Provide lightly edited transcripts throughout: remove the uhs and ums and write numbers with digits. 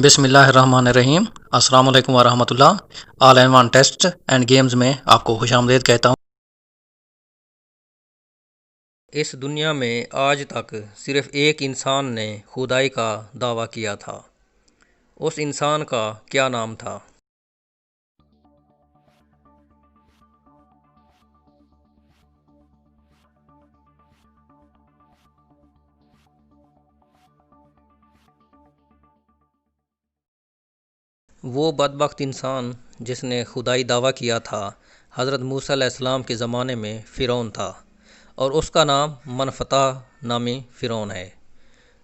بسم اللہ الرحمن الرحیم۔ السلام علیکم ورحمۃ اللہ۔ All in one test and games میں آپ کو خوش آمدید کہتا ہوں۔ اس دنیا میں آج تک صرف ایک انسان نے خدائی کا دعویٰ کیا تھا۔ اس انسان کا کیا نام تھا؟ وہ بدبخت انسان جس نے خدائی دعویٰ کیا تھا حضرت موسیٰ علیہ السلام کے زمانے میں فرعون تھا، اور اس کا نام منفتح نامی فرعون ہے۔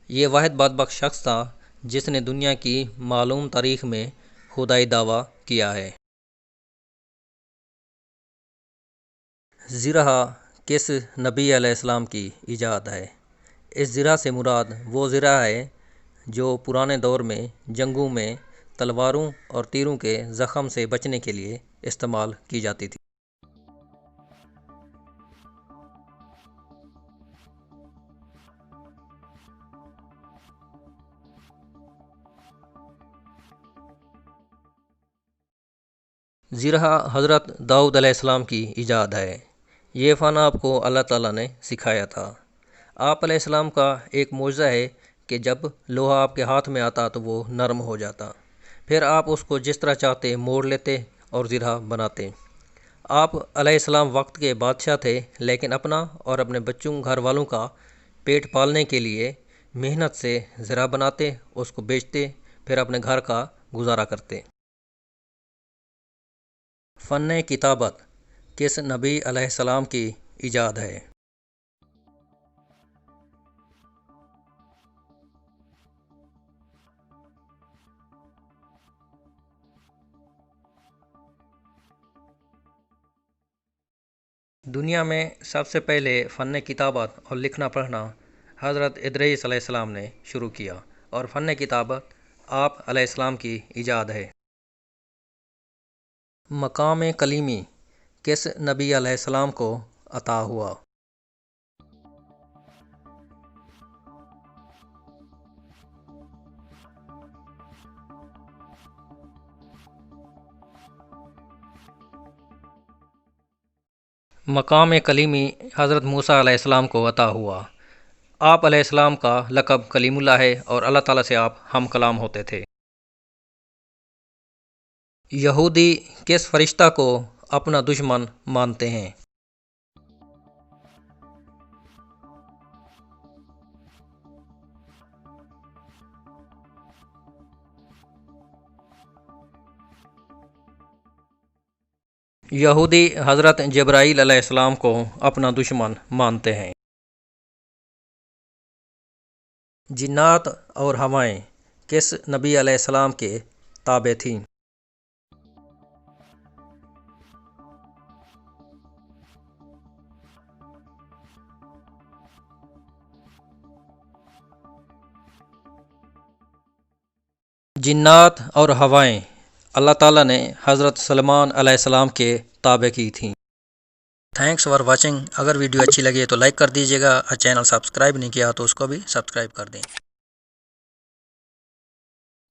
یہ واحد بدبخت شخص تھا جس نے دنیا کی معلوم تاریخ میں خدائی دعویٰ کیا ہے۔ زرہ کس نبی علیہ السلام کی ایجاد ہے؟ اس زرہ سے مراد وہ زرہ ہے جو پرانے دور میں جنگوں میں تلواروں اور تیروں کے زخم سے بچنے کے لیے استعمال کی جاتی تھی۔ زرہ حضرت داؤد علیہ السلام کی ایجاد ہے۔ یہ فن آپ کو اللہ تعالیٰ نے سکھایا تھا۔ آپ علیہ السلام کا ایک معجزہ ہے کہ جب لوہا آپ کے ہاتھ میں آتا تو وہ نرم ہو جاتا، پھر آپ اس کو جس طرح چاہتے موڑ لیتے اور زرہ بناتے۔ آپ علیہ السلام وقت کے بادشاہ تھے، لیکن اپنا اور اپنے بچوں گھر والوں کا پیٹ پالنے کے لیے محنت سے زرہ بناتے، اس کو بیچتے، پھر اپنے گھر کا گزارا کرتے۔ فن کتابت کس نبی علیہ السلام کی ایجاد ہے؟ دنیا میں سب سے پہلے فن کتابت اور لکھنا پڑھنا حضرت ادریس علیہ السلام نے شروع کیا، اور فن کتابت آپ علیہ السلام کی ایجاد ہے۔ مقام کلیمی کس نبی علیہ السلام کو عطا ہوا؟ مقام کلیمی حضرت موسیٰ علیہ السلام کو عطا ہوا۔ آپ علیہ السلام کا لقب کلیم اللہ ہے، اور اللہ تعالیٰ سے آپ ہم کلام ہوتے تھے۔ یہودی کس فرشتہ کو اپنا دشمن مانتے ہیں؟ یہودی حضرت جبرائیل علیہ السلام کو اپنا دشمن مانتے ہیں۔ جنات اور ہوائیں کس نبی علیہ السلام کے تابع تھیں؟ جنات اور ہوائیں اللہ تعالیٰ نے حضرت سلیمان علیہ السلام کے تابع کی تھیں۔ Thanks for watching. اگر ویڈیو اچھی لگی تو لائک کر دیجیے گا، اور چینل سبسکرائب نہیں کیا تو اس کو بھی سبسکرائب کر دیں۔